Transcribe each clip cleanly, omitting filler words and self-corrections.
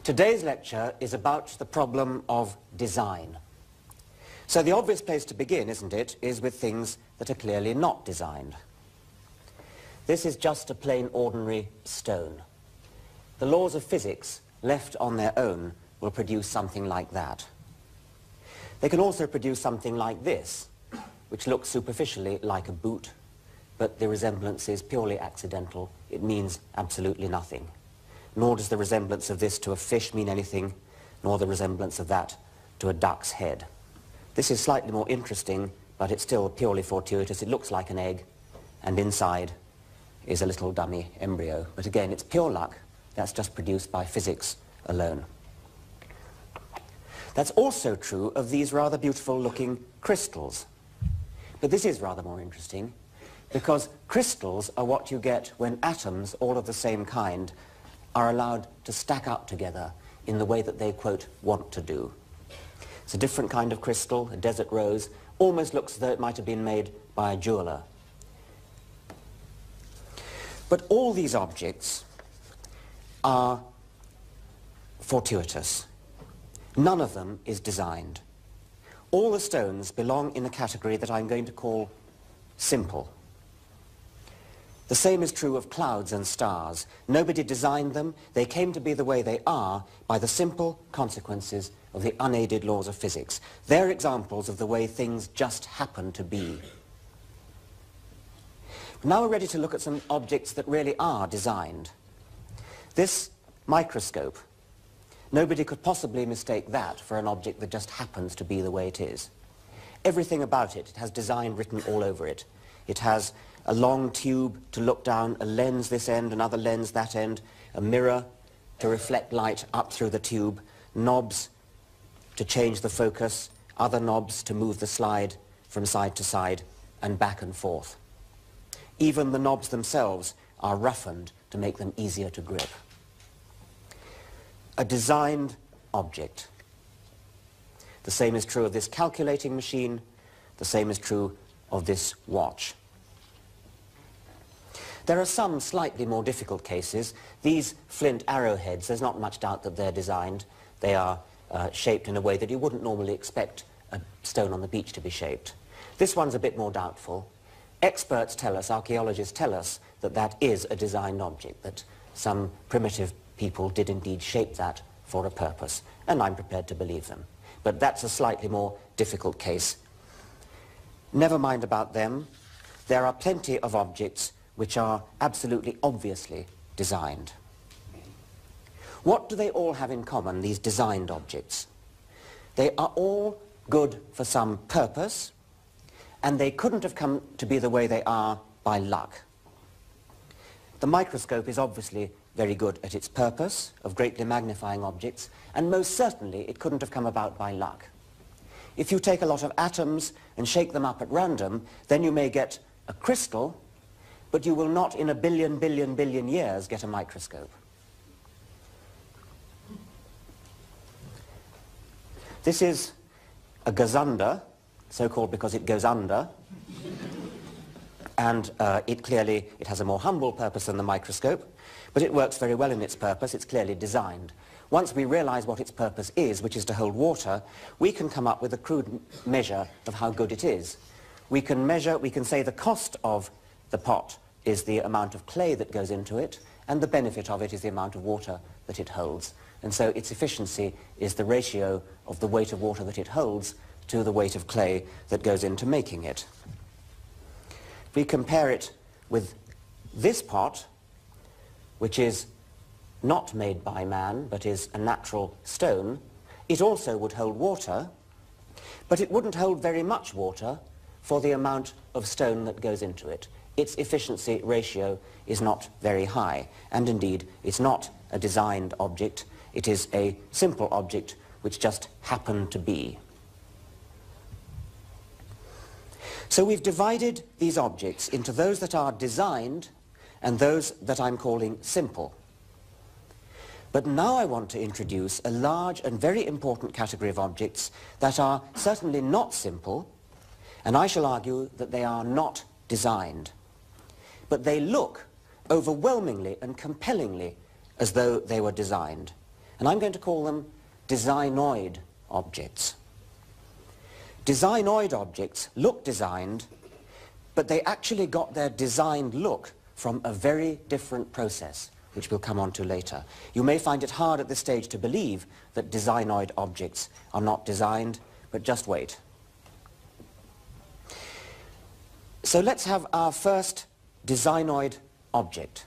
Today's lecture is about the problem of design. So the obvious place to begin, isn't it, is with things that are clearly not designed. This is just a plain ordinary stone. The laws of physics, left on their own, will produce something like that. They can also produce something like this, which looks superficially like a boot, but the resemblance is purely accidental. It means absolutely nothing. Nor does the resemblance of this to a fish mean anything, nor the resemblance of that to a duck's head. This is slightly more interesting, but it's still purely fortuitous. It looks like an egg, and inside is a little dummy embryo. But again, it's pure luck. That's just produced by physics alone. That's also true of these rather beautiful-looking crystals. But this is rather more interesting, because crystals are what you get when atoms, all of the same kind, are allowed to stack up together in the way that they, quote, want to do. It's a different kind of crystal, a desert rose, almost looks as though it might have been made by a jeweler. But all these objects are fortuitous. None of them is designed. All the stones belong in a category that I'm going to call simple. The same is true of clouds and stars. Nobody designed them. They came to be the way they are by the simple consequences of the unaided laws of physics. They're examples of the way things just happen to be. Now we're ready to look at some objects that really are designed. This microscope, nobody could possibly mistake that for an object that just happens to be the way it is. Everything about it has design written all over it. It has a long tube to look down, a lens this end, another lens that end, a mirror to reflect light up through the tube, knobs to change the focus, other knobs to move the slide from side to side and back and forth. Even the knobs themselves are roughened to make them easier to grip. A designed object. The same is true of this calculating machine. The same is true of this watch. There are some slightly more difficult cases. These flint arrowheads, there's not much doubt that they're designed. They are shaped in a way that you wouldn't normally expect a stone on the beach to be shaped. This one's a bit more doubtful. Experts tell us, archaeologists tell us, that that is a designed object, that some primitive people did indeed shape that for a purpose, and I'm prepared to believe them. But that's a slightly more difficult case. Never mind about them. There are plenty of objects which are absolutely obviously designed. What do they all have in common, these designed objects? They are all good for some purpose, and they couldn't have come to be the way they are by luck. The microscope is obviously very good at its purpose of greatly magnifying objects, and most certainly it couldn't have come about by luck. If you take a lot of atoms and shake them up at random, then you may get a crystal, but you will not in a billion years get a microscope. This is a gazunder, so-called because it goes under, and it has a more humble purpose than the microscope, but it works very well in its purpose. It's clearly designed. once we realize what its purpose is, which is to hold water, we can come up with a crude measure of how good it is. We can say the cost of the pot is the amount of clay that goes into it, and the benefit of it is the amount of water that it holds. And so its efficiency is the ratio of the weight of water that it holds to the weight of clay that goes into making it. If we compare it with this pot, which is not made by man, but is a natural stone, it also would hold water, but it wouldn't hold very much water for the amount of stone that goes into it. Its efficiency ratio is not very high, and indeed it's not a designed object, it is a simple object which just happened to be. So we've divided these objects into those that are designed and those that I'm calling simple. But now I want to introduce a large and very important category of objects that are certainly not simple, and I shall argue that they are not designed. But they look overwhelmingly and compellingly as though they were designed. And I'm going to call them designoid objects. Designoid objects look designed, but they actually got their designed look from a very different process, which we'll come on to later. You may find it hard at this stage to believe that designoid objects are not designed, but just wait. So let's have our first designoid object.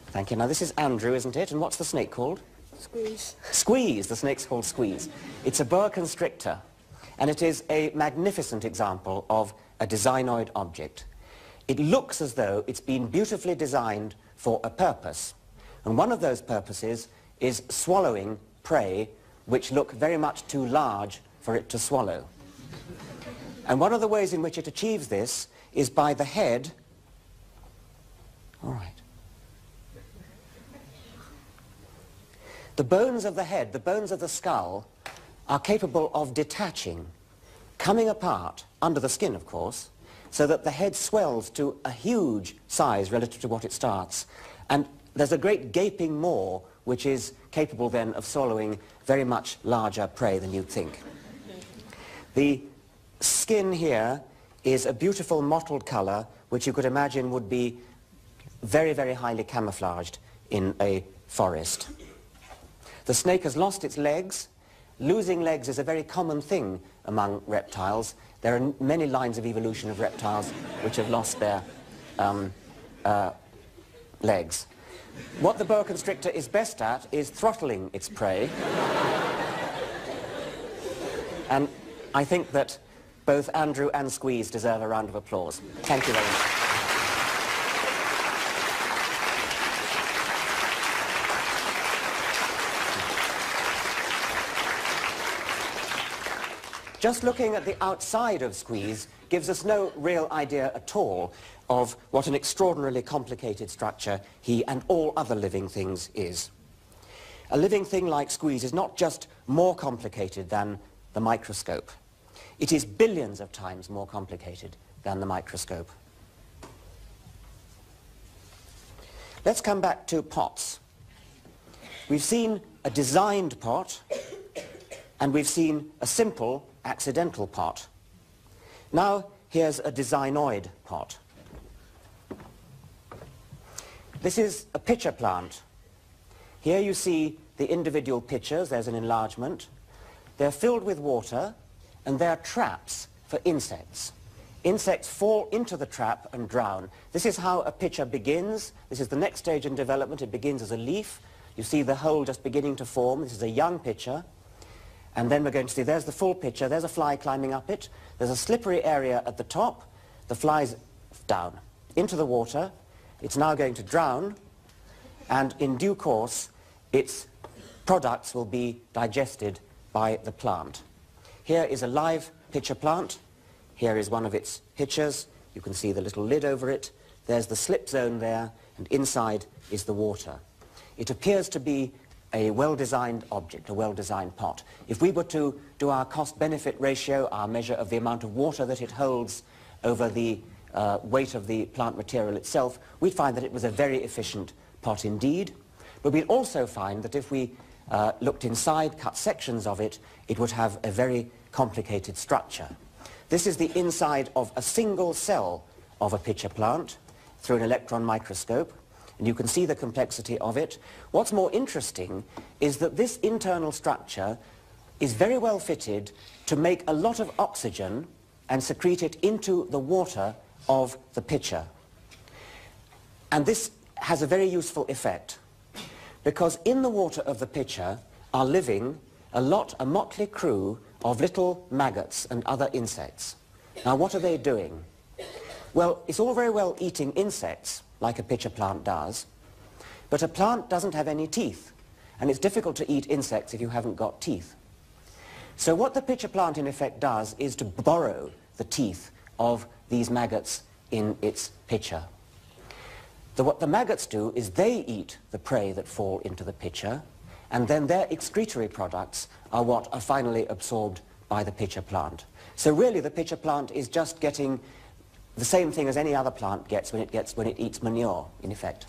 Thank you. Now this is Andrew, isn't it? And what's the snake called? Squeeze. Squeeze. The snake's called Squeeze. It's a boa constrictor, and it is a magnificent example of a designoid object. It looks as though it's been beautifully designed for a purpose, and one of those purposes is swallowing prey which look very much too large for it to swallow. And one of the ways in which it achieves this is by the head. All right. The bones of the head, the bones of the skull, are capable of detaching, coming apart, under the skin of course, so that the head swells to a huge size relative to what it starts. And there's a great gaping maw which is capable then of swallowing very much larger prey than you'd think. The skin here is a beautiful mottled colour which you could imagine would be very, very highly camouflaged in a forest. The snake has lost its legs. Losing legs is a very common thing among reptiles. There are many lines of evolution of reptiles which have lost their legs. What the boa constrictor is best at is throttling its prey. And I think that both Andrew and Squeeze deserve a round of applause. Thank you very much. Just looking at the outside of Squeeze gives us no real idea at all of what an extraordinarily complicated structure he and all other living things is. A living thing like Squeeze is not just more complicated than the microscope. It is billions of times more complicated than the microscope. Let's come back to pots. We've seen a designed pot, and we've seen a simple accidental pot. Now here's a designoid pot. This is a pitcher plant. Here you see the individual pitchers. There's an enlargement. They're filled with water, and they're traps for insects. Insects fall into the trap and drown. This is how a pitcher begins. This is the next stage in development. It begins as a leaf. You see the hole just beginning to form. This is a young pitcher. And then we're going to see, there's the full pitcher, there's a fly climbing up it, there's a slippery area at the top, the fly's down into the water, it's now going to drown, and in due course its products will be digested by the plant. Here is a live pitcher plant, here is one of its pitchers, you can see the little lid over it, there's the slip zone there, and inside is the water. It appears to be a well-designed object, a well-designed pot. If we were to do our cost-benefit ratio, our measure of the amount of water that it holds over the weight of the plant material itself, we'd find that it was a very efficient pot indeed. But we'll also find that if we looked inside, cut sections of it, it would have a very complicated structure. This is the inside of a single cell of a pitcher plant through an electron microscope, and you can see the complexity of it. What's more interesting is that this internal structure is very well fitted to make a lot of oxygen and secrete it into the water of the pitcher. And this has a very useful effect, because in the water of the pitcher are living a motley crew of little maggots and other insects. Now, what are they doing? Well, it's all very well eating insects, like a pitcher plant does, but a plant doesn't have any teeth, and it's difficult to eat insects if you haven't got teeth. So what the pitcher plant in effect does is to borrow the teeth of these maggots in its pitcher. What the maggots do is they eat the prey that fall into the pitcher, and then their excretory products are what are finally absorbed by the pitcher plant. So really the pitcher plant is just getting the same thing as any other plant gets when it eats manure, in effect.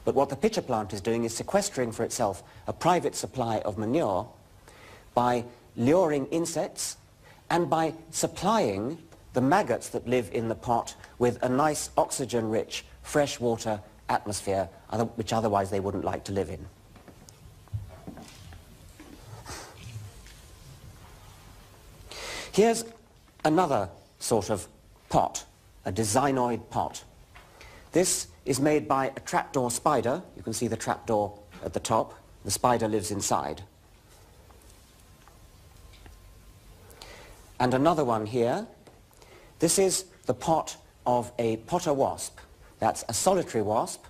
But what the pitcher plant is doing is sequestering for itself a private supply of manure by luring insects and by supplying the maggots that live in the pot with a nice oxygen-rich freshwater atmosphere which otherwise they wouldn't like to live in. Here's another sort of pot, a designoid pot. This is made by a trapdoor spider. You can see the trapdoor at the top. The spider lives inside. And another one here. This is the pot of a potter wasp. That's a solitary wasp,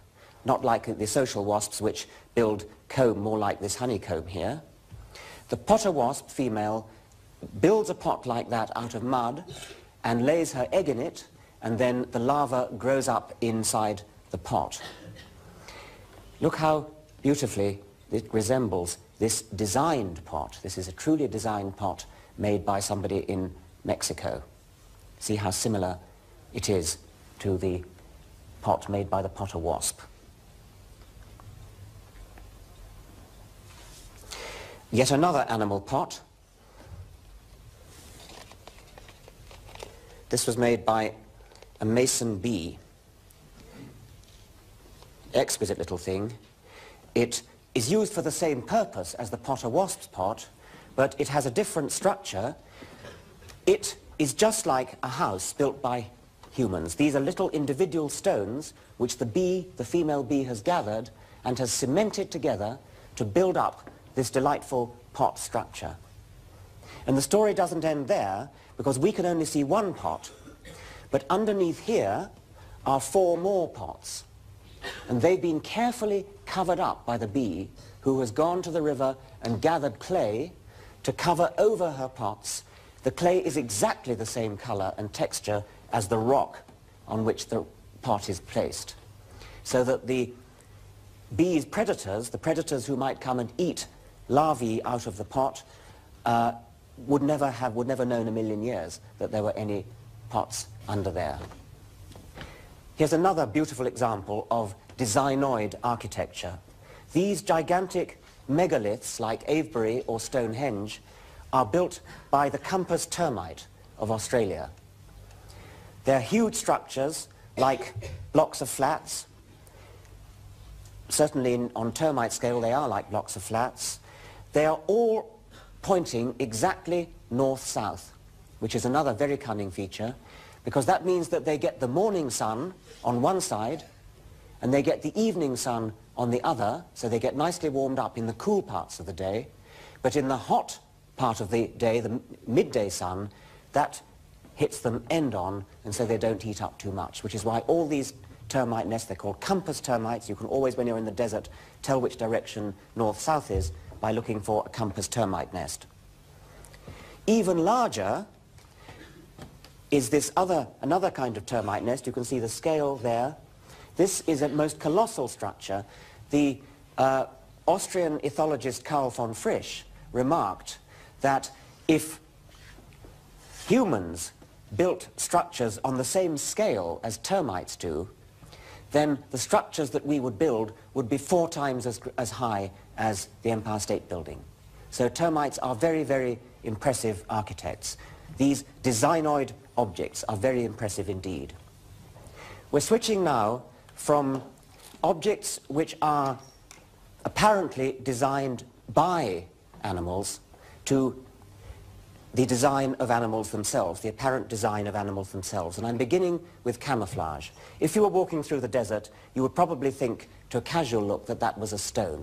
not like the social wasps which build comb more like this honeycomb here. The potter wasp, female, builds a pot like that out of mud and lays her egg in it, and then the larva grows up inside the pot. Look how beautifully it resembles this designed pot. This is a truly designed pot made by somebody in Mexico. See how similar it is to the pot made by the potter wasp. Yet another animal pot. This was made by a mason bee. Exquisite little thing. It is used for the same purpose as the potter wasp's pot, but it has a different structure. It is just like a house built by humans. These are little individual stones which the bee, the female bee, has gathered and has cemented together to build up this delightful pot structure. And the story doesn't end there, because we can only see one pot, but underneath here are 4 more pots, and they've been carefully covered up by the bee, who has gone to the river and gathered clay to cover over her pots. The clay is exactly the same color and texture as the rock on which the pot is placed, so that the bee's predators, the predators who might come and eat larvae out of the pot, would never know in a million years that there were any pots under there. Here's another beautiful example of designoid architecture. These gigantic megaliths, like Avebury or Stonehenge, are built by the Campus termite of Australia. They're huge structures, like blocks of flats. Certainly on termite scale they are like blocks of flats. They are all pointing exactly north-south, which is another very cunning feature, because that means that they get the morning sun on one side and they get the evening sun on the other, so they get nicely warmed up in the cool parts of the day. But in the hot part of the day, the midday sun, that hits them end on, and so they don't heat up too much, which is why all these termite nests, they're called Campus termites. You can always, when you're in the desert, tell which direction north-south is by looking for a Campus termite nest. Even larger is this another kind of termite nest. You can see the scale there. This is a most colossal structure. The Austrian ethologist Karl von Frisch remarked that if humans built structures on the same scale as termites do, then the structures that we would build would be 4 times as high as the Empire State Building. So termites are very, very impressive architects. These designoid objects are very impressive indeed. We're switching now from objects which are apparently designed by animals to the design of animals themselves, the apparent design of animals themselves. And I'm beginning with camouflage. If you were walking through the desert, you would probably think, to a casual look, that that was a stone.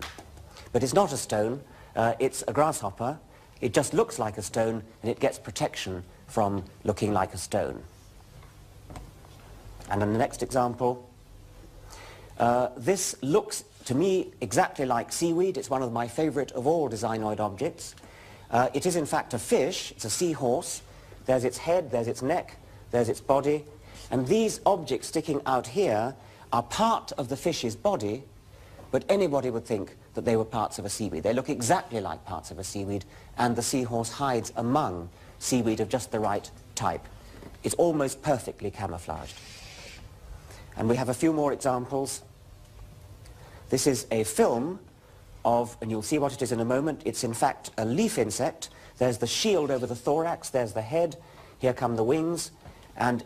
But it's not a stone, it's a grasshopper. It just looks like a stone, and it gets protection from looking like a stone. And in the next example, this looks to me exactly like seaweed. It's one of my favorite of all designoid objects. It is in fact a fish. It's a seahorse. There's its head, there's its neck, there's its body. And these objects sticking out here are part of the fish's body, but anybody would think that they were parts of a seaweed. They look exactly like parts of a seaweed, and the seahorse hides among seaweed of just the right type. It's almost perfectly camouflaged. And we have a few more examples. This is a film of, and you'll see what it is in a moment, it's in fact a leaf insect. There's the shield over the thorax, there's the head, here come the wings, and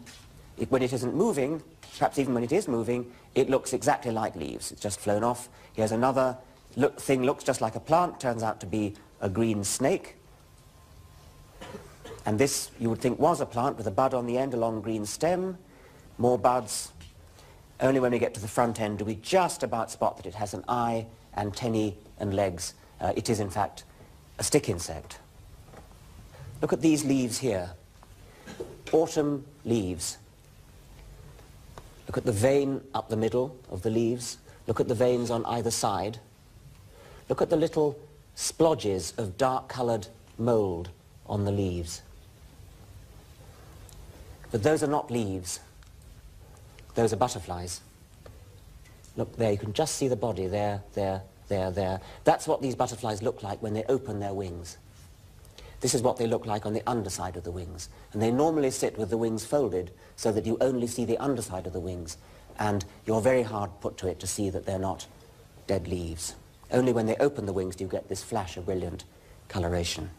when it isn't moving, perhaps even when it is moving, it looks exactly like leaves. It's just flown off. Here's another thing, looks just like a plant, turns out to be a green snake. And this, you would think, was a plant with a bud on the end, a long green stem, more buds. Only when we get to the front end do we just about spot that it has an eye, antennae and legs. It is in fact a stick insect. Look at these leaves here. Autumn leaves. Look at the vein up the middle of the leaves. Look at the veins on either side. Look at the little splodges of dark-coloured mould on the leaves. But those are not leaves. Those are butterflies. Look there, you can just see the body there, there, there, there. That's what these butterflies look like when they open their wings. This is what they look like on the underside of the wings. And they normally sit with the wings folded so that you only see the underside of the wings. And you're very hard put to it to see that they're not dead leaves. Only when they open the wings do you get this flash of brilliant coloration.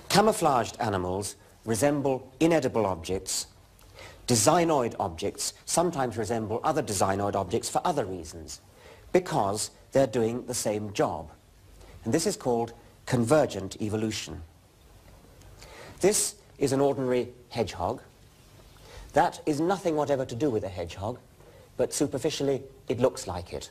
Camouflaged animals resemble inedible objects. Designoid objects sometimes resemble other designoid objects for other reasons, because they're doing the same job. And this is called convergent evolution. This is an ordinary hedgehog. That is nothing whatever to do with a hedgehog, but superficially it looks like it.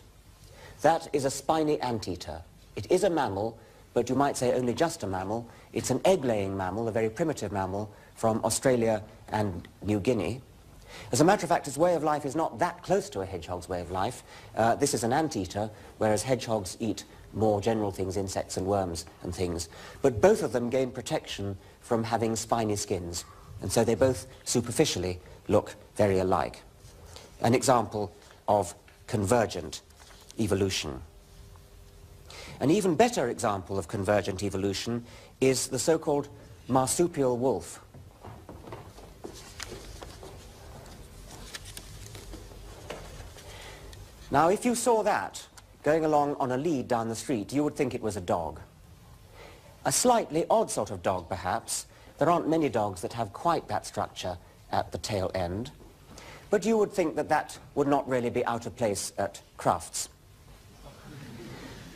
That is a spiny anteater. It is a mammal, but you might say only just a mammal. It's an egg-laying mammal, a very primitive mammal from Australia and New Guinea. As a matter of fact, its way of life is not that close to a hedgehog's way of life. This is an anteater, whereas hedgehogs eat more general things, insects and worms and things. But both of them gain protection from having spiny skins, and so they both superficially look very alike. An example of convergent evolution. An even better example of convergent evolution is the so-called marsupial wolf. Now, if you saw that going along on a lead down the street, you would think it was a dog. A slightly odd sort of dog, perhaps. There aren't many dogs that have quite that structure at the tail end. But you would think that that would not really be out of place at Crufts.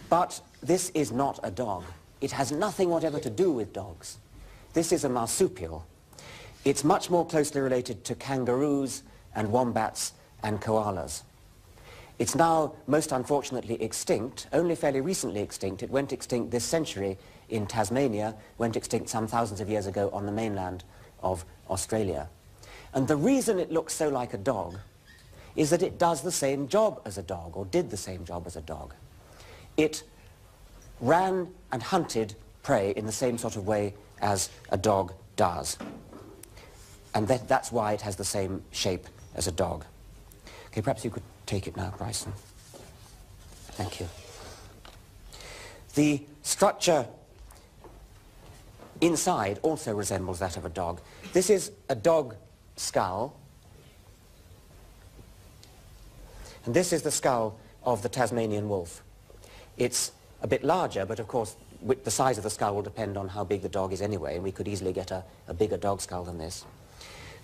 But this is not a dog. It has nothing whatever to do with dogs. This is a marsupial. It's much more closely related to kangaroos and wombats and koalas. It's now, most unfortunately, extinct, only fairly recently extinct. It went extinct this century in Tasmania, went extinct some thousands of years ago on the mainland of Australia. And the reason it looks so like a dog is that it does the same job as a dog, or did the same job as a dog. It ran and hunted prey in the same sort of way as a dog does. And that's why it has the same shape as a dog. Okay, perhaps you could take it now, Bryson. Thank you. The structure inside also resembles that of a dog. This is a dog skull. And this is the skull of the Tasmanian wolf. It's a bit larger, but of course the size of the skull will depend on how big the dog is anyway, and we could easily get a bigger dog skull than this.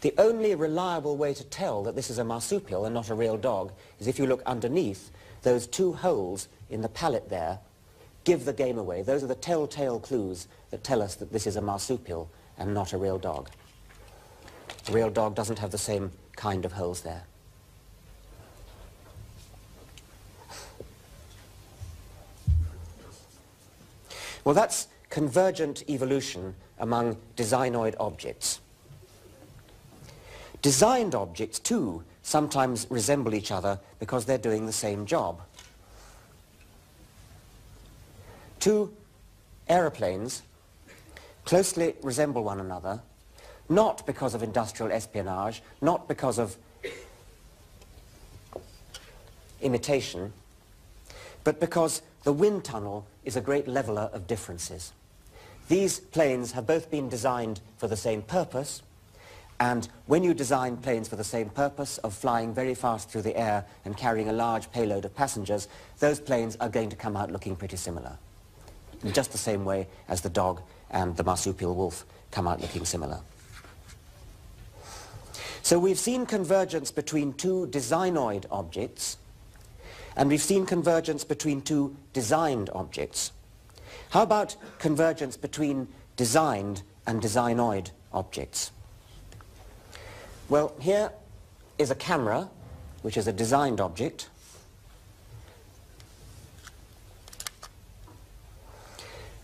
The only reliable way to tell that this is a marsupial and not a real dog is if you look underneath. Those two holes in the palate there give the game away. Those are the telltale clues that tell us that this is a marsupial and not a real dog. A real dog doesn't have the same kind of holes there. Well, that's convergent evolution among designoid objects. Designed objects, too, sometimes resemble each other because they're doing the same job. Two aeroplanes closely resemble one another, not because of industrial espionage, not because of imitation, but because the wind tunnel is a great leveler of differences. These planes have both been designed for the same purpose, and when you design planes for the same purpose of flying very fast through the air and carrying a large payload of passengers, those planes are going to come out looking pretty similar, in just the same way as the dog and the marsupial wolf come out looking similar. So we've seen convergence between two designoid objects, and we've seen convergence between two designed objects. How about convergence between designed and designoid objects? Well, here is a camera, which is a designed object.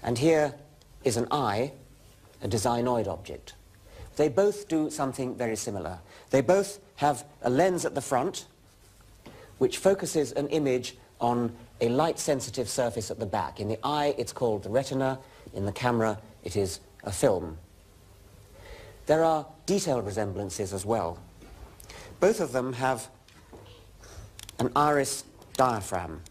And here is an eye, a designoid object. They both do something very similar. They both have a lens at the front, which focuses an image on a light-sensitive surface at the back. In the eye, it's called the retina. In the camera, it is a film. There are detailed resemblances as well. Both of them have an iris diaphragm,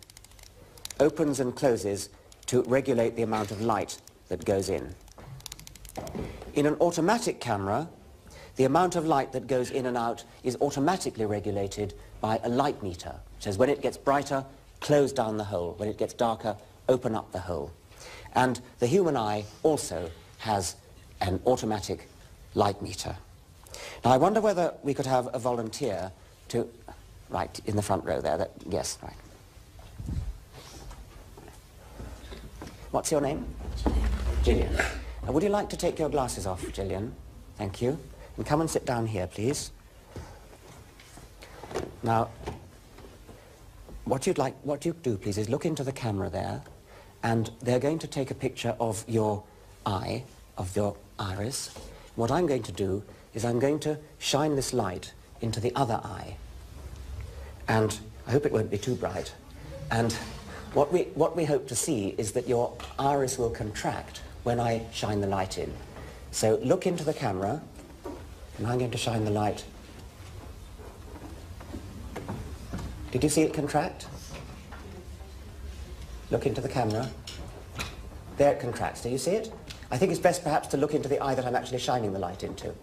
opens and closes to regulate the amount of light that goes in. In an automatic camera, the amount of light that goes in and out is automatically regulated by a light meter. It says when it gets brighter, close down the hole. When it gets darker, open up the hole. And the human eye also has an automatic light meter. Now I wonder whether we could have a volunteer to, right, in the front row there, yes, right. What's your name? Gillian. Would you like to take your glasses off, Gillian? Thank you. And come and sit down here, please. Now, what you do, please, is look into the camera there, and they're going to take a picture of your eye, of your iris. What I'm going to do is I'm going to shine this light into the other eye. And I hope it won't be too bright. And what we hope to see is that your iris will contract when I shine the light in. So look into the camera, and I'm going to shine the light. Did you see it contract? Look into the camera. There it contracts. Do you see it? I think it's best perhaps to look into the eye that I'm actually shining the light into.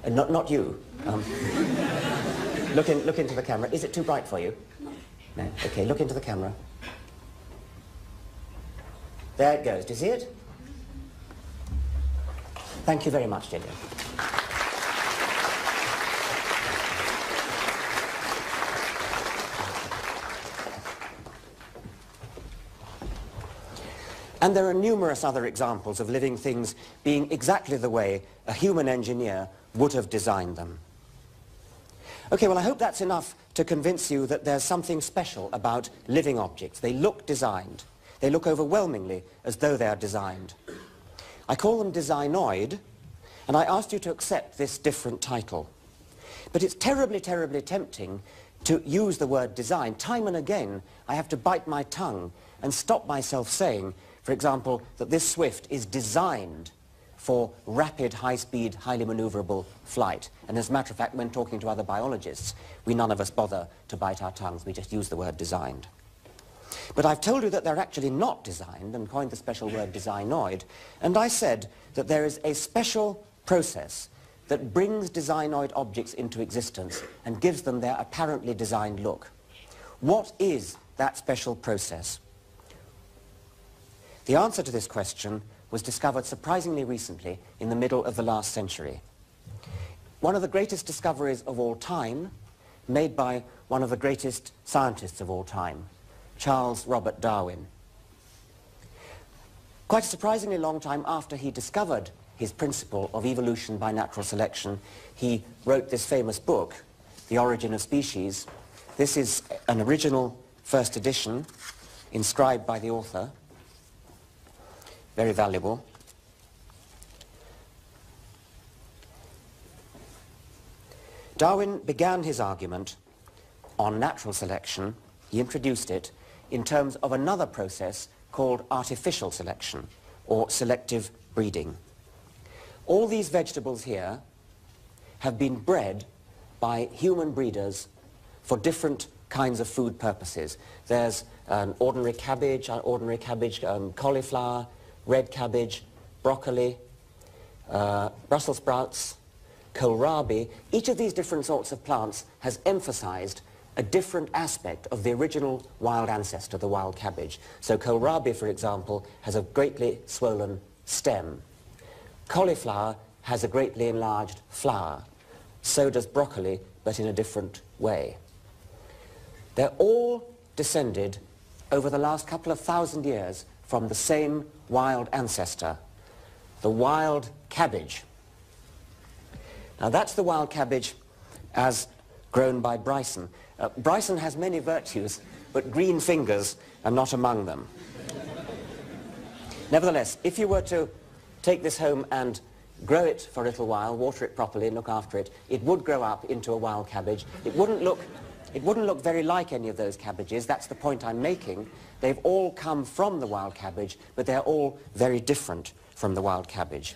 And not you. Look into the camera. Is it too bright for you? No. Okay, look into the camera. There it goes. Do you see it? Thank you very much, Gillian. And there are numerous other examples of living things being exactly the way a human engineer would have designed them. Okay, well, I hope that's enough to convince you that there's something special about living objects. They look designed. They look overwhelmingly as though they are designed. I call them designoid, and I asked you to accept this different title. But it's terribly, terribly tempting to use the word design. Time and again, I have to bite my tongue and stop myself saying, for example, that this Swift is designed for rapid, high-speed, highly maneuverable flight. And as a matter of fact, when talking to other biologists, none of us bother to bite our tongues. We just use the word designed. But I've told you that they're actually not designed and coined the special word designoid. And I said that there is a special process that brings designoid objects into existence and gives them their apparently designed look. What is that special process? The answer to this question was discovered surprisingly recently in the middle of the last century. One of the greatest discoveries of all time, made by one of the greatest scientists of all time, Charles Robert Darwin. Quite a surprisingly long time after he discovered his principle of evolution by natural selection, he wrote this famous book, The Origin of Species. This is an original first edition, inscribed by the author. Very valuable. Darwin began his argument on natural selection, he introduced it, in terms of another process called artificial selection, or selective breeding. All these vegetables here have been bred by human breeders for different kinds of food purposes. There's ordinary cabbage, cauliflower, red cabbage, broccoli, Brussels sprouts, kohlrabi. Each of these different sorts of plants has emphasized a different aspect of the original wild ancestor, the wild cabbage. So kohlrabi, for example, has a greatly swollen stem. Cauliflower has a greatly enlarged flower. So does broccoli, but in a different way. They're all descended over the last couple of thousand years from the same wild ancestor, the wild cabbage. Now that's the wild cabbage as grown by Bryson. Bryson has many virtues, but green fingers are not among them. Nevertheless, if you were to take this home and grow it for a little while, water it properly and look after it, it would grow up into a wild cabbage. It wouldn't look very like any of those cabbages. That's the point I'm making. They've all come from the wild cabbage, but they're all very different from the wild cabbage.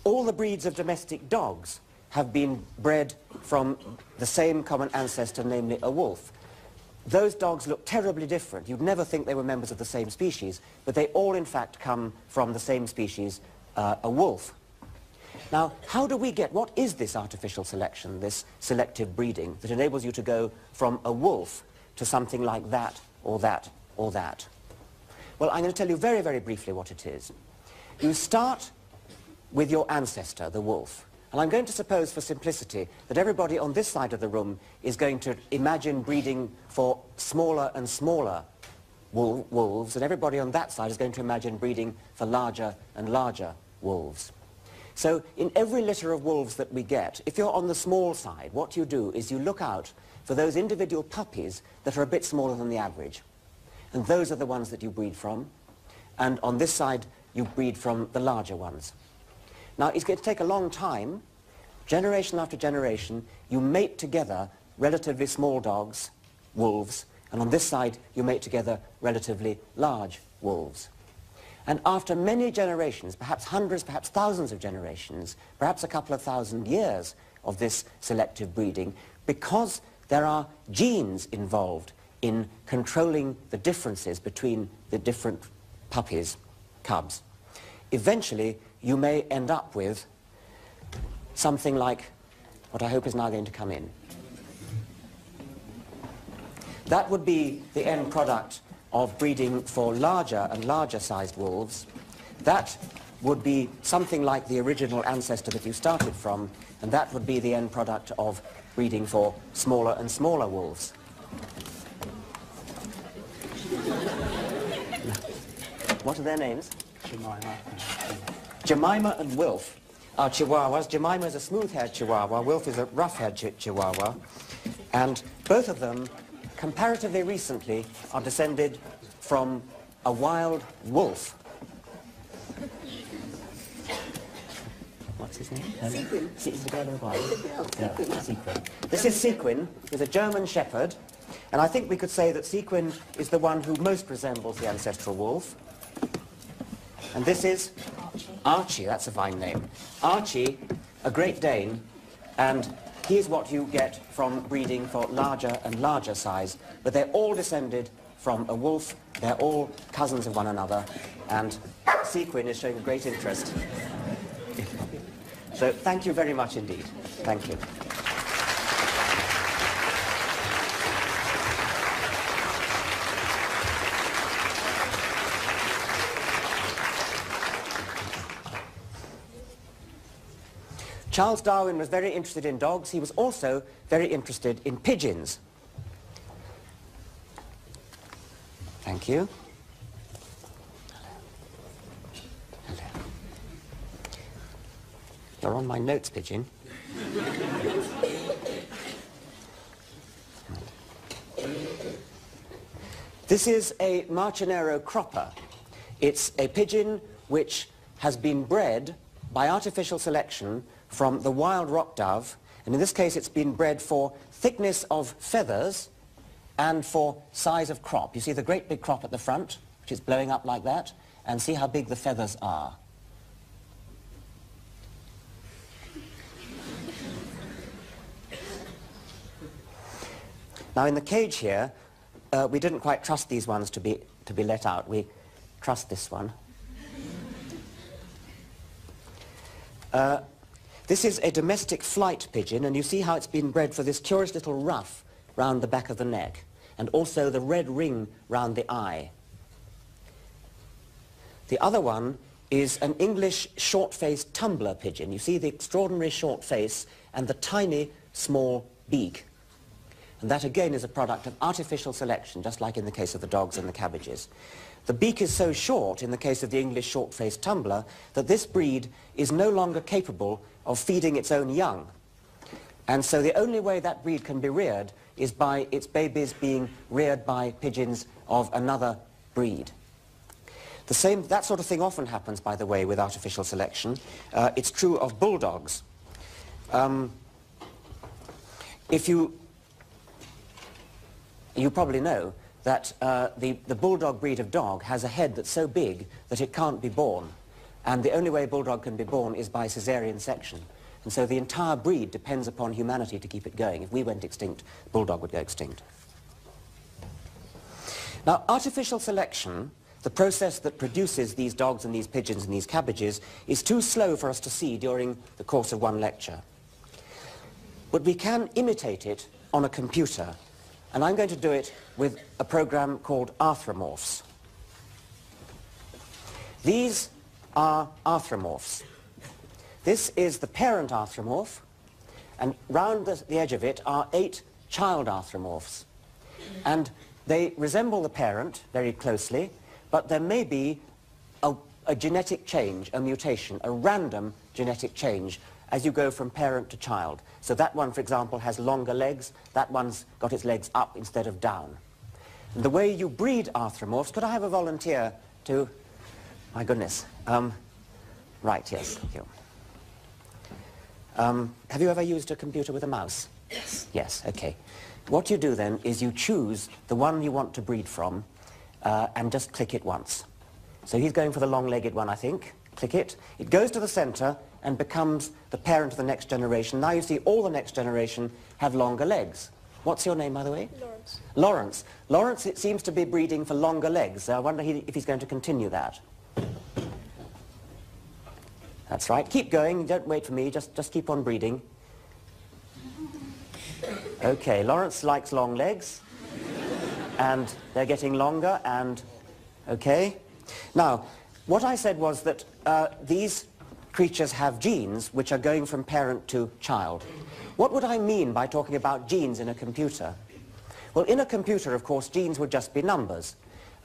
All the breeds of domestic dogs have been bred from the same common ancestor, namely a wolf. Those dogs look terribly different. You'd never think they were members of the same species, but they all in fact come from the same species, a wolf. Now, how do we get, what is this artificial selection, this selective breeding that enables you to go from a wolf to something like that, or that, or that? Well, I'm going to tell you very, very briefly what it is. You start with your ancestor, the wolf. And I'm going to suppose, for simplicity, that everybody on this side of the room is going to imagine breeding for smaller and smaller wolves, and everybody on that side is going to imagine breeding for larger and larger wolves. So in every litter of wolves that we get, if you're on the small side, what you do is you look out for those individual puppies that are a bit smaller than the average. And those are the ones that you breed from. And on this side, you breed from the larger ones. Now, it's going to take a long time. Generation after generation, you mate together relatively small dogs, wolves, and on this side, you mate together relatively large wolves. And after many generations, perhaps hundreds, perhaps thousands of generations, perhaps a couple of thousand years of this selective breeding, because there are genes involved in controlling the differences between the different puppies, cubs, eventually you may end up with something like what I hope is now going to come in. That would be the end product of breeding for larger and larger sized wolves. That would be something like the original ancestor that you started from, and that would be the end product of breeding for smaller and smaller wolves. What are their names? Jemima and Wilf are Chihuahuas. Jemima is a smooth-haired Chihuahua. Wilf is a rough-haired Chihuahua. And both of them, comparatively recently, are descended from a wild wolf. What's his name? Sequin. He's the guy in the wild. Yeah, Sequin. This is Sequin. He's a German shepherd. And I think we could say that Sequin is the one who most resembles the ancestral wolf. And this is Archie, that's a fine name. Archie, a Great Dane, and here's what you get from breeding for larger and larger size, but they're all descended from a wolf, they're all cousins of one another, and Sequin is showing a great interest So thank you very much indeed. Thank you. Charles Darwin was very interested in dogs. He was also very interested in pigeons. Thank you. Hello. You're on my notes, pigeon. This is a Marcinero cropper. It's a pigeon which has been bred by artificial selection from the wild rock dove, and in this case it's been bred for thickness of feathers and for size of crop. You see the great big crop at the front, which is blowing up like that, and see how big the feathers are. Now in the cage here, we didn't quite trust these ones to be let out. We trust this one. This is a domestic flight pigeon, and you see how it's been bred for this curious little ruff round the back of the neck, and also the red ring round the eye. The other one is an English short-faced tumbler pigeon. You see the extraordinary short face and the tiny small beak. And that again is a product of artificial selection, just like in the case of the dogs and the cabbages. The beak is so short in the case of the English short-faced tumbler that this breed is no longer capable of feeding its own young. And so the only way that breed can be reared is by its babies being reared by pigeons of another breed. That sort of thing often happens, by the way, with artificial selection. It's true of bulldogs. You probably know that the bulldog breed of dog has a head that's so big that it can't be born. And the only way a bulldog can be born is by caesarean section. And so the entire breed depends upon humanity to keep it going. If we went extinct, the bulldog would go extinct. Now, artificial selection, the process that produces these dogs and these pigeons and these cabbages, is too slow for us to see during the course of one lecture. But we can imitate it on a computer. And I'm going to do it with a program called Arthropomorphs. These are arthropomorphs. This is the parent arthropomorph, and round the edge of it are 8 child arthropomorphs. And they resemble the parent very closely, but there may be a genetic change, a mutation, a random genetic change as you go from parent to child. So that one, for example, has longer legs. That one's got its legs up instead of down. And the way you breed arthropomorphs, could I have a volunteer to... My goodness. Right, yes, thank you. Have you ever used a computer with a mouse? Yes. Yes, okay. What you do then is you choose the one you want to breed from and just click it once. So he's going for the long-legged one, I think. Click it. It goes to the center and becomes the parent of the next generation. Now you see all the next generation have longer legs. What's your name, by the way? Lawrence. Lawrence. Lawrence, it seems to be breeding for longer legs. I wonder if he's going to continue that. That's right. Keep going. Don't wait for me. Just keep on breeding. Okay, Lawrence likes long legs. And they're getting longer and... Okay. Now, what I said was that these creatures have genes which are going from parent to child. What would I mean by talking about genes in a computer? Well, in a computer, of course, genes would just be numbers.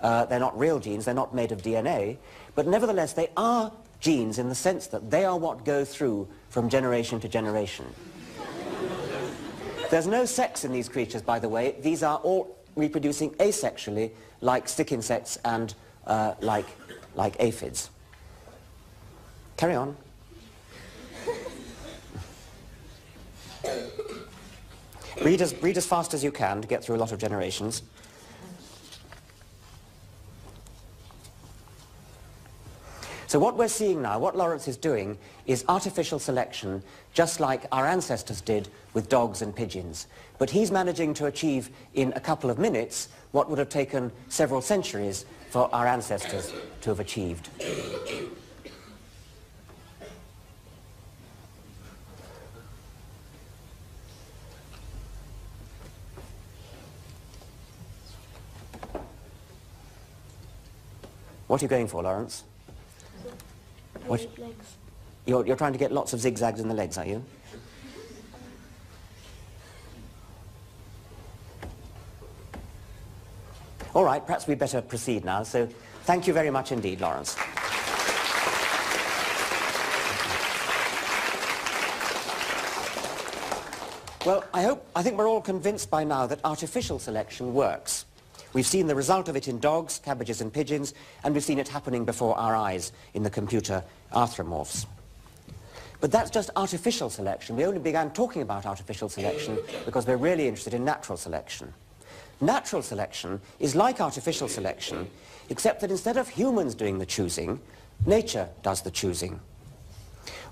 They're not real genes, they're not made of DNA, but nevertheless they are genes in the sense that they are what go through from generation to generation. There's no sex in these creatures, by the way. These are all reproducing asexually, like stick insects and like aphids. Carry on. Read as fast as you can to get through a lot of generations. So what we're seeing now, what Lawrence is doing, is artificial selection, just like our ancestors did with dogs and pigeons. But he's managing to achieve in a couple of minutes what would have taken several centuries for our ancestors to have achieved. What are you going for, Lawrence? What? Legs. You're trying to get lots of zigzags in the legs, are you? All right, perhaps we'd better proceed now. So thank you very much indeed, Lawrence. Well, I think we're all convinced by now that artificial selection works. We've seen the result of it in dogs, cabbages and pigeons, and we've seen it happening before our eyes in the computer arthropomorphs. But that's just artificial selection. We only began talking about artificial selection because we're really interested in natural selection. Natural selection is like artificial selection, except that instead of humans doing the choosing, nature does the choosing.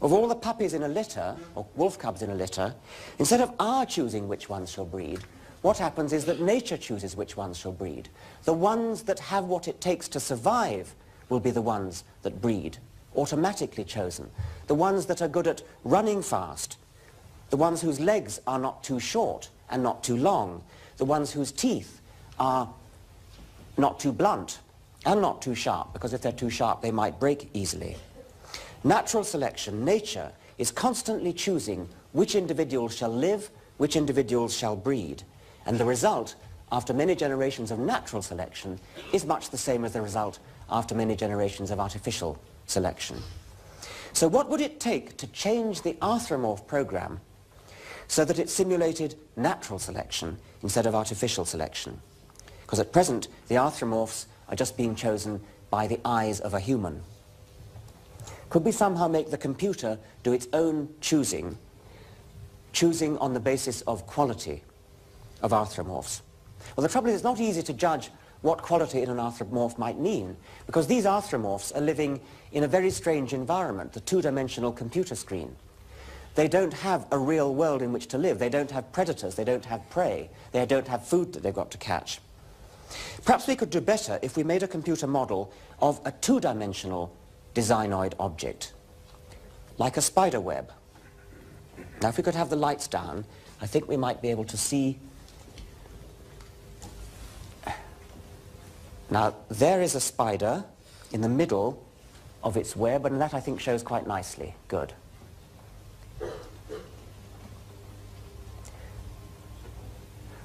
Of all the puppies in a litter, or wolf cubs in a litter, instead of our choosing which ones shall breed, what happens is that nature chooses which ones shall breed. The ones that have what it takes to survive will be the ones that breed, automatically chosen. The ones that are good at running fast, the ones whose legs are not too short and not too long, the ones whose teeth are not too blunt and not too sharp, because if they're too sharp they might break easily. Natural selection, nature, is constantly choosing which individuals shall live, which individuals shall breed. And the result, after many generations of natural selection, is much the same as the result after many generations of artificial selection. So what would it take to change the arthropomorph program so that it simulated natural selection instead of artificial selection? Because at present, the arthropomorphs are just being chosen by the eyes of a human. Could we somehow make the computer do its own choosing on the basis of quality of arthropomorphs? Well, the trouble is it's not easy to judge what quality in an arthropomorph might mean, because these arthropomorphs are living in a very strange environment, the two-dimensional computer screen. They don't have a real world in which to live. They don't have predators. They don't have prey. They don't have food that they've got to catch. Perhaps we could do better if we made a computer model of a two-dimensional designoid object, like a spider web. Now, if we could have the lights down, I think we might be able to see. Now, there is a spider in the middle of its web, and that I think shows quite nicely. Good.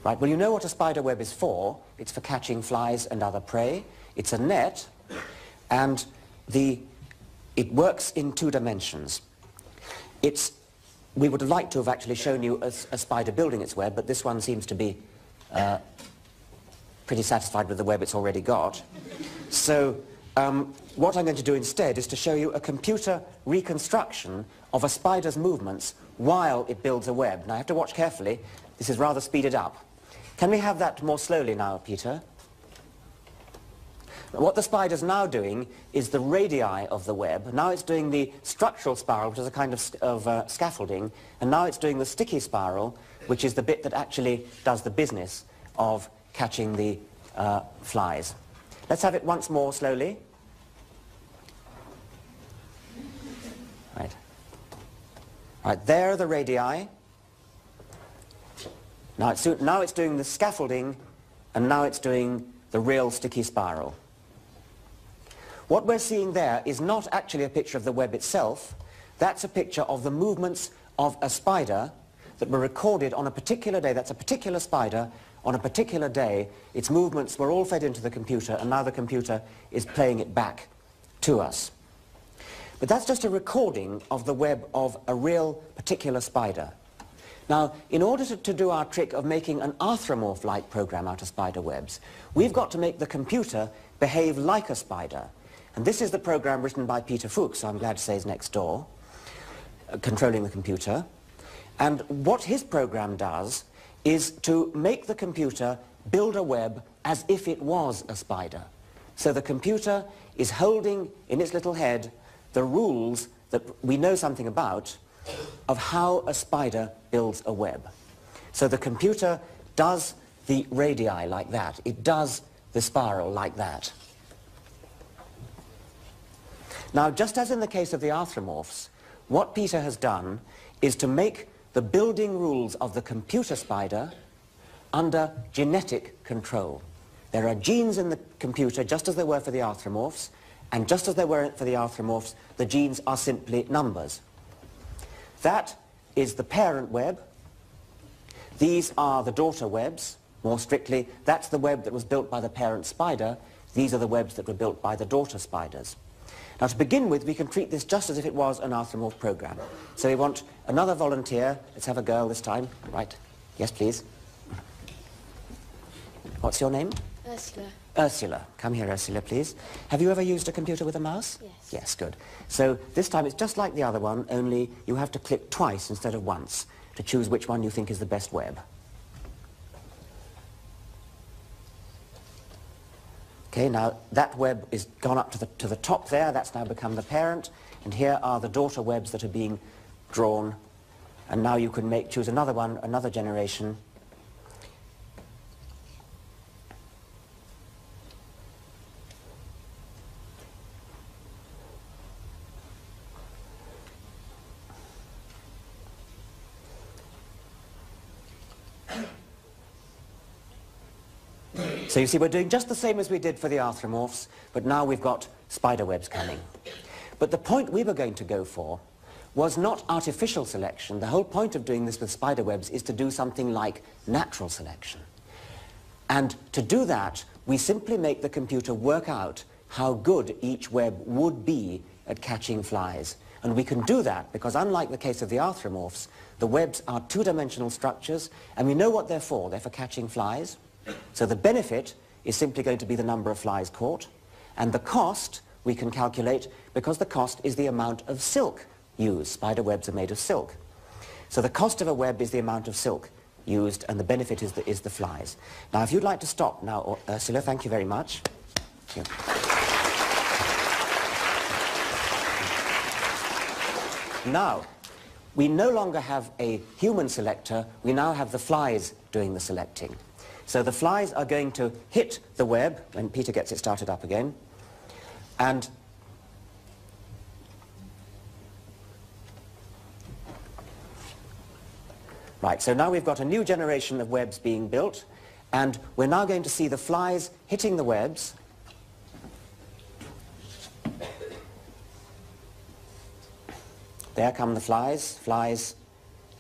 Right, well, you know what a spider web is for. It's for catching flies and other prey. It's a net, and it works in two dimensions. We would have liked to have actually shown you a spider building its web, but this one seems to be pretty satisfied with the web it's already got. So what I'm going to do instead is to show you a computer reconstruction of a spider's movements while it builds a web. Now, I have to watch carefully. This is rather speeded up. Can we have that more slowly now, Peter? What the spider's now doing is the radii of the web. Now it's doing the structural spiral, which is a kind of scaffolding, and now it's doing the sticky spiral, which is the bit that actually does the business of catching the flies. Let's have it once more slowly. Right. Right, there are the radii. Now it's doing the scaffolding, and now it's doing the real sticky spiral. What we're seeing there is not actually a picture of the web itself. That's a picture of the movements of a spider that were recorded on a particular day. That's a particular spider on a particular day. Its movements were all fed into the computer, and now the computer is playing it back to us. But that's just a recording of the web of a real particular spider. Now, in order to do our trick of making an arthropomorph-like program out of spider webs, we've got to make the computer behave like a spider. And this is the program written by Peter Fuchs, so I'm glad to say is next door, controlling the computer. And what his program does is to make the computer build a web as if it was a spider. So the computer is holding in its little head the rules that we know something about of how a spider builds a web. So the computer does the radii like that. It does the spiral like that. Now, just as in the case of the arthropomorphs, what Peter has done is to make the building rules of the computer spider under genetic control. There are genes in the computer, just as there were for the arthropomorphs, And just as they were for the arthropomorphs, the genes are simply numbers. That is the parent web. These are the daughter webs. More strictly, that's the web that was built by the parent spider. These are the webs that were built by the daughter spiders. Now, to begin with, we can treat this just as if it was an arthropomorph program. So we want another volunteer. Let's have a girl this time. Right. Yes, please. What's your name? Ursula. Ursula. Come here, Ursula, please. Have you ever used a computer with a mouse? Yes. Yes, good. So this time it's just like the other one, only you have to click twice instead of once to choose which one you think is the best web. Okay, now that web is gone up to the top there. That's now become the parent. And here are the daughter webs that are being drawn. And now you can choose another one, another generation. So you see, we're doing just the same as we did for the arthropomorphs, but now we've got spider webs coming. But the point we were going to go for was not artificial selection. The whole point of doing this with spider webs is to do something like natural selection. And to do that, we simply make the computer work out how good each web would be at catching flies. And we can do that because, unlike the case of the arthropomorphs, the webs are two-dimensional structures, and we know what they're for. They're for catching flies. So the benefit is simply going to be the number of flies caught, and the cost we can calculate because the cost is the amount of silk used. Spider webs are made of silk. So the cost of a web is the amount of silk used, and the benefit is the flies. Now, if you'd like to stop now, Ursula, thank you very much. Thank you. Now, we no longer have a human selector, we now have the flies doing the selecting. So the flies are going to hit the web when Peter gets it started up again. And right, so now we've got a new generation of webs being built, and we're now going to see the flies hitting the webs. There come the flies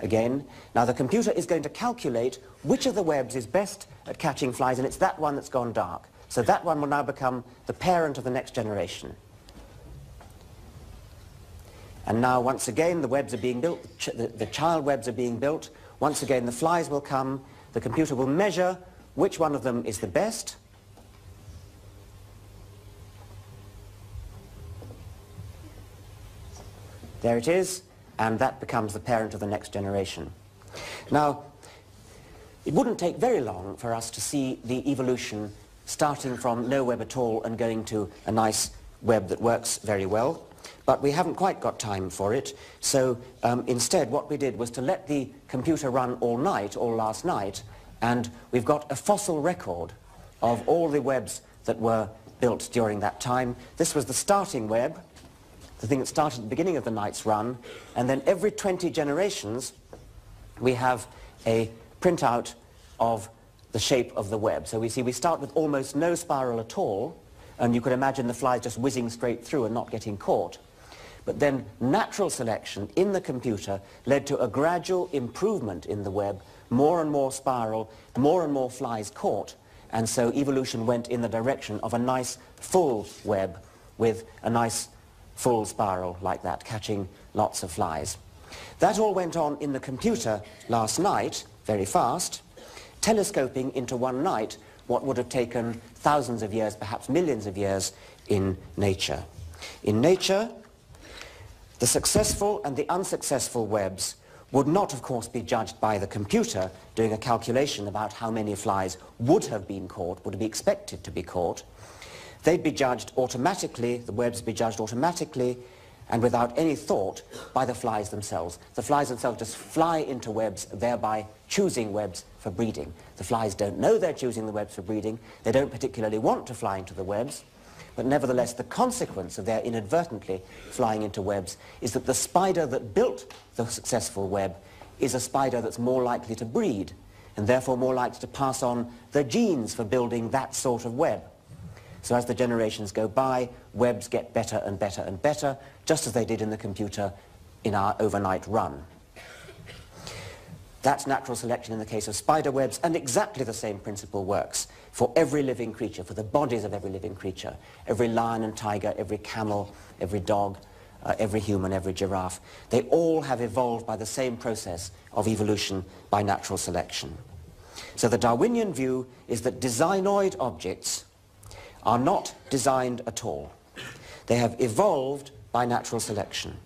again. Now the computer is going to calculate which of the webs is best at catching flies, and it's that one that's gone dark. So that one will now become the parent of the next generation. And now once again the webs are being built, the child webs are being built. Once again the flies will come, the computer will measure which one of them is the best. There it is, and that becomes the parent of the next generation. Now, it wouldn't take very long for us to see the evolution starting from no web at all and going to a nice web that works very well. But we haven't quite got time for it, so instead what we did was to let the computer run all night, all last night, and we've got a fossil record of all the webs that were built during that time. This was the starting web, the thing that started at the beginning of the night's run, and then every 20 generations we have a printout of the shape of the web. So we see we start with almost no spiral at all, and you could imagine the flies just whizzing straight through and not getting caught. But then natural selection in the computer led to a gradual improvement in the web, more and more spiral, more and more flies caught, and so evolution went in the direction of a nice full web with a nice full spiral like that, catching lots of flies. That all went on in the computer last night, very fast, telescoping into one night what would have taken thousands of years, perhaps millions of years, in nature. In nature, the successful and the unsuccessful webs would not, of course, be judged by the computer doing a calculation about how many flies would have been caught, would be expected to be caught. They'd be judged automatically, the webs would be judged automatically and without any thought by the flies themselves. The flies themselves just fly into webs, thereby choosing webs for breeding. The flies don't know they're choosing the webs for breeding. They don't particularly want to fly into the webs, but nevertheless the consequence of their inadvertently flying into webs is that the spider that built the successful web is a spider that's more likely to breed, and therefore more likely to pass on the genes for building that sort of web. So as the generations go by, webs get better and better and better, just as they did in the computer in our overnight run. That's natural selection in the case of spider webs, and exactly the same principle works for every living creature, for the bodies of every living creature. Every lion and tiger, every camel, every dog, every human, every giraffe. They all have evolved by the same process of evolution by natural selection. So the Darwinian view is that designoid objects are not designed at all. They have evolved by natural selection.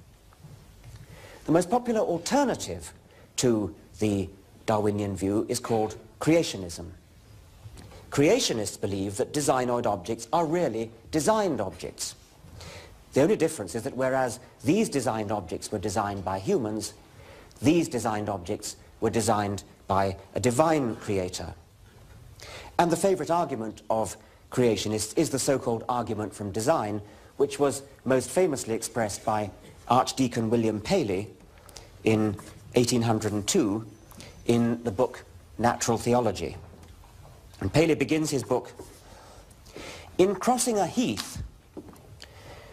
The most popular alternative to the Darwinian view is called creationism. Creationists believe that designoid objects are really designed objects. The only difference is that whereas these designed objects were designed by humans, these designed objects were designed by a divine creator. And the favorite argument of creationists is the so-called argument from design, which was most famously expressed by Archdeacon William Paley in 1802 in the book Natural Theology. And Paley begins his book, "In crossing a heath,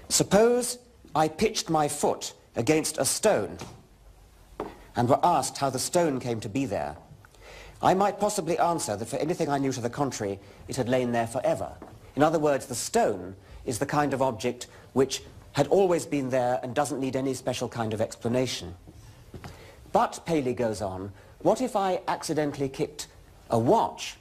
suppose I pitched my foot against a stone and were asked how the stone came to be there. I might possibly answer that for anything I knew to the contrary, it had lain there forever." In other words, the stone is the kind of object which had always been there and doesn't need any special kind of explanation. But, Paley goes on, what if I accidentally kicked a watch?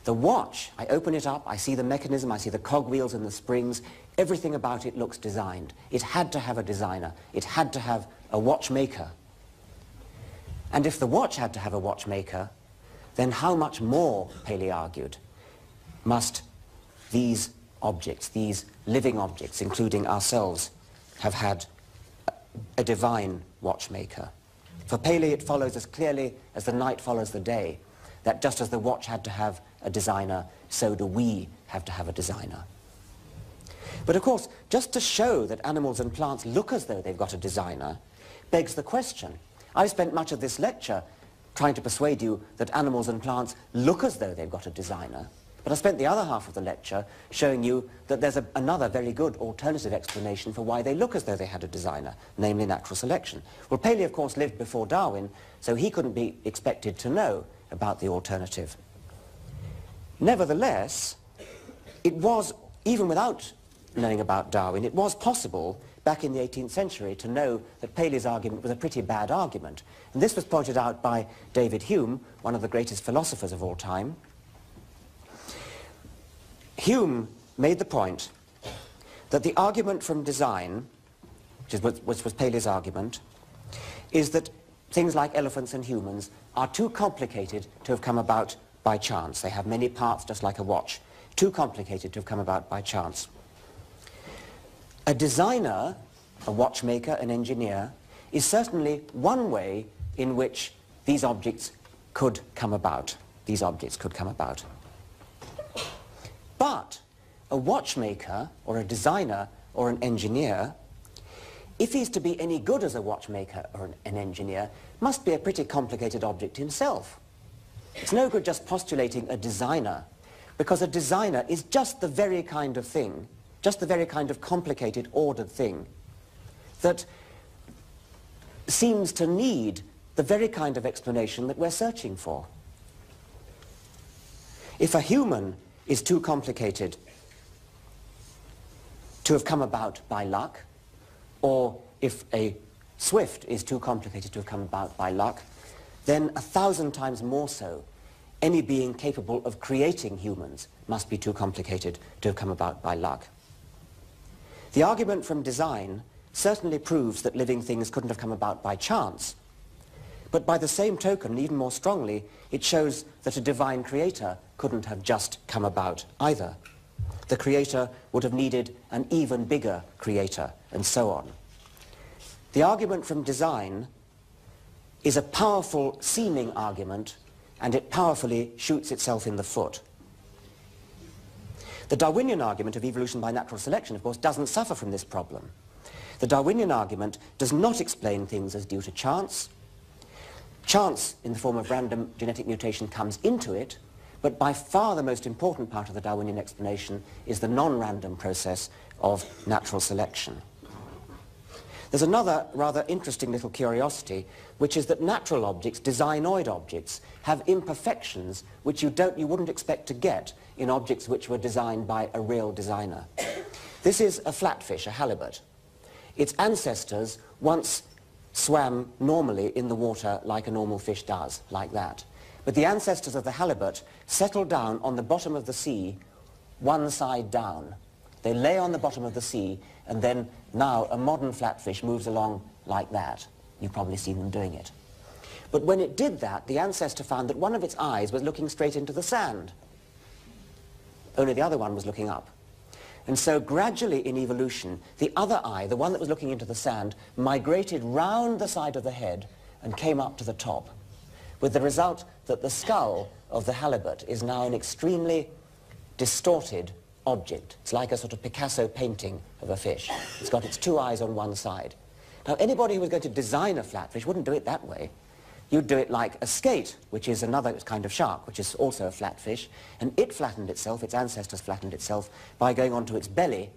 The watch, I open it up, I see the mechanism, I see the cogwheels and the springs, everything about it looks designed. It had to have a designer. It had to have a watchmaker. And if the watch had to have a watchmaker, then how much more, Paley argued, must these objects, these living objects, including ourselves, have had a divine watchmaker? For Paley, it follows as clearly as the night follows the day, that just as the watch had to have a designer, so do we have to have a designer. But of course, just to show that animals and plants look as though they've got a designer begs the question. I've spent much of this lecture trying to persuade you that animals and plants look as though they've got a designer, but I spent the other half of the lecture showing you that there's another very good alternative explanation for why they look as though they had a designer, namely natural selection. Well, Paley, of course, lived before Darwin, so he couldn't be expected to know about the alternative. Nevertheless, it was, even without knowing about Darwin, it was possible back in the 18th century to know that Paley's argument was a pretty bad argument. And this was pointed out by David Hume, one of the greatest philosophers of all time. Hume made the point that the argument from design, which was Paley's argument, is that things like elephants and humans are too complicated to have come about by chance. They have many parts just like a watch. Too complicated to have come about by chance. A designer, a watchmaker, an engineer, is certainly one way in which these objects could come about. These objects could come about. But a watchmaker, or a designer, or an engineer, if he's to be any good as a watchmaker or an engineer, must be a pretty complicated object himself. It's no good just postulating a designer, because a designer is just the very kind of thing, just the very kind of complicated, ordered thing that seems to need the very kind of explanation that we're searching for. If a human is too complicated to have come about by luck, or if a swift is too complicated to have come about by luck, then 1,000 times more so, any being capable of creating humans must be too complicated to have come about by luck. The argument from design certainly proves that living things couldn't have come about by chance, but by the same token, even more strongly, it shows that a divine creator couldn't have just come about either. The creator would have needed an even bigger creator, and so on. The argument from design is a powerful seeming argument, and it powerfully shoots itself in the foot. The Darwinian argument of evolution by natural selection, of course, doesn't suffer from this problem. The Darwinian argument does not explain things as due to chance. Chance, in the form of random genetic mutation, comes into it, But by far the most important part of the Darwinian explanation is the non-random process of natural selection. There's another rather interesting little curiosity, which is that natural objects, designoid objects, have imperfections which you wouldn't expect to get in objects which were designed by a real designer. This is a flatfish, a halibut. Its ancestors once swam normally in the water like a normal fish does, like that. But the ancestors of the halibut settled down on the bottom of the sea, one side down. They lay on the bottom of the sea, and then now a modern flatfish moves along like that. You've probably seen them doing it. But when it did that, the ancestor found that one of its eyes was looking straight into the sand. Only the other one was looking up. And so gradually in evolution, the other eye, the one that was looking into the sand, migrated round the side of the head and came up to the top, with the result that the skull of the halibut is now an extremely distorted object. It's like a sort of Picasso painting of a fish. It's got its two eyes on one side. Now, anybody who was going to design a flatfish wouldn't do it that way. You'd do it like a skate, which is another kind of shark, which is also a flatfish, and it flattened itself, its ancestors flattened itself, by going onto its belly,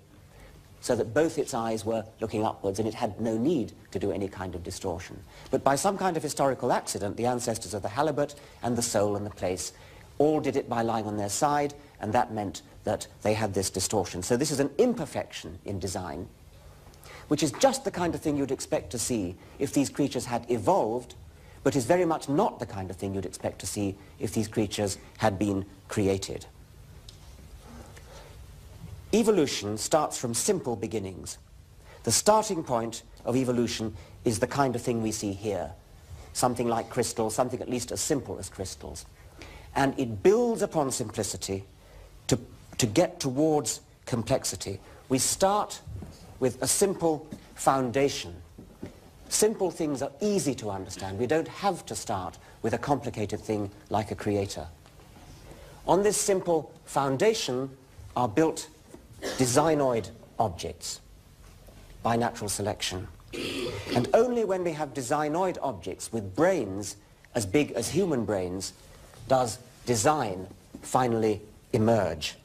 so that both its eyes were looking upwards, and it had no need to do any kind of distortion. But by some kind of historical accident, the ancestors of the halibut and the sole and the plaice all did it by lying on their side, and that meant that they had this distortion. So this is an imperfection in design, which is just the kind of thing you'd expect to see if these creatures had evolved, but is very much not the kind of thing you'd expect to see if these creatures had been created. Evolution starts from simple beginnings. The starting point of evolution is the kind of thing we see here, something like crystals, something at least as simple as crystals. And it builds upon simplicity to get towards complexity. We start with a simple foundation. Simple things are easy to understand. We don't have to start with a complicated thing like a creator. On this simple foundation are built designoid objects by natural selection. And only when we have designoid objects with brains as big as human brains does design finally emerge.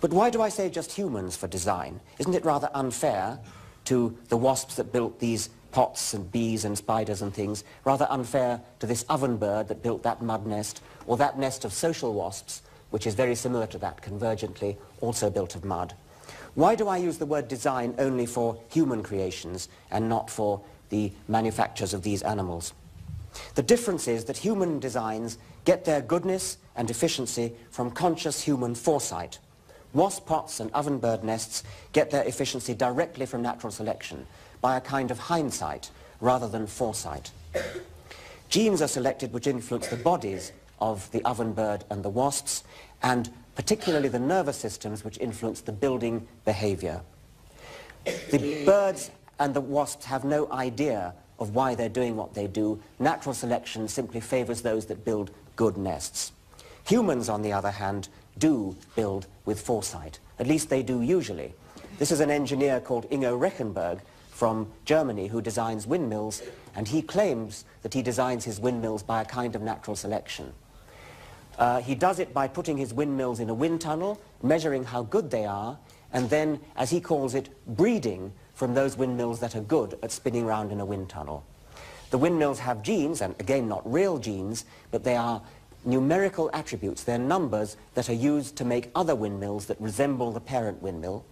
But why do I say just humans for design? Isn't it rather unfair to the wasps that built these pots and bees and spiders and things, rather unfair to this oven bird that built that mud nest, or that nest of social wasps, which is very similar to that, convergently, also built of mud? Why do I use the word design only for human creations and not for the manufactures of these animals? The difference is that human designs get their goodness and efficiency from conscious human foresight. Wasp pots and ovenbird nests get their efficiency directly from natural selection, by a kind of hindsight rather than foresight. Genes are selected which influence the bodies of the ovenbird and the wasps, and particularly the nervous systems which influence the building behavior. The birds and the wasps have no idea of why they're doing what they do. Natural selection simply favors those that build good nests. Humans, on the other hand, do build with foresight. At least they do usually. This is an engineer called Ingo Rechenberg from Germany who designs windmills, and he claims that he designs his windmills by a kind of natural selection. He does it by putting his windmills in a wind tunnel, measuring how good they are, and then, as he calls it, breeding from those windmills that are good at spinning round in a wind tunnel. The windmills have genes, and again not real genes, but they are numerical attributes. They're numbers that are used to make other windmills that resemble the parent windmill.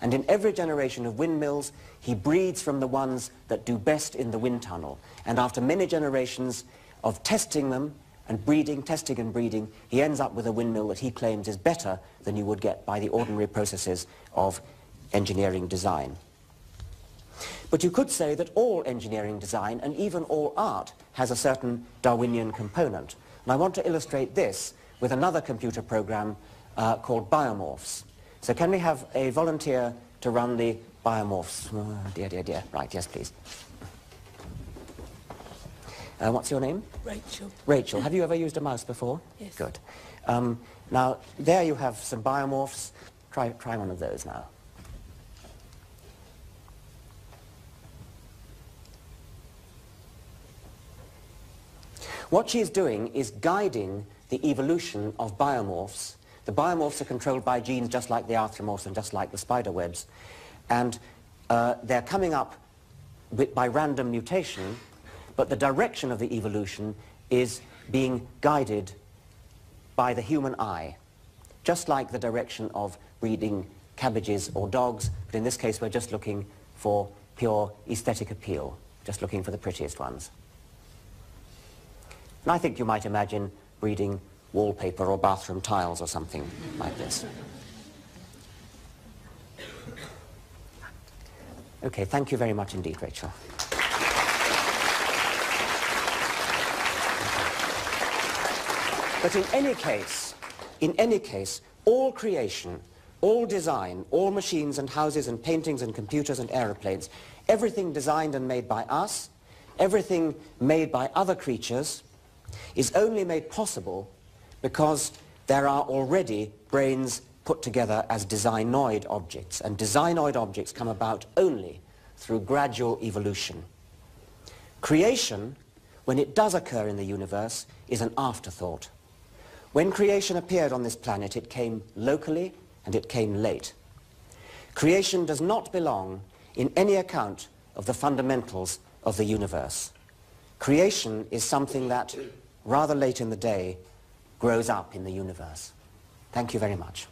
And in every generation of windmills, he breeds from the ones that do best in the wind tunnel. And after many generations of testing them and breeding, testing and breeding, he ends up with a windmill that he claims is better than you would get by the ordinary processes of engineering design. But you could say that all engineering design, and even all art, has a certain Darwinian component. And I want to illustrate this with another computer program called Biomorphs. So can we have a volunteer to run the Biomorphs? Oh, dear, dear, dear. Right, yes, please. What's your name? Rachel. Rachel. Have you ever used a mouse before? Yes. Good. Now, there you have some Biomorphs. Try one of those now. What she is doing is guiding the evolution of biomorphs. The biomorphs are controlled by genes just like the arthropomorphs and just like the spider webs. And they're coming up by random mutation, but the direction of the evolution is being guided by the human eye, just like the direction of breeding cabbages or dogs, but in this case we're just looking for pure aesthetic appeal, just looking for the prettiest ones. And I think you might imagine breeding wallpaper or bathroom tiles or something like this. Okay, thank you very much indeed, Rachel. But in any case, all creation, all design, all machines and houses and paintings and computers and aeroplanes, everything designed and made by us, everything made by other creatures, is only made possible because there are already brains put together as designoid objects, and designoid objects come about only through gradual evolution. Creation, when it does occur in the universe, is an afterthought. When creation appeared on this planet, it came locally and it came late. Creation does not belong in any account of the fundamentals of the universe. Creation is something that, rather late in the day, grows up in the universe. Thank you very much.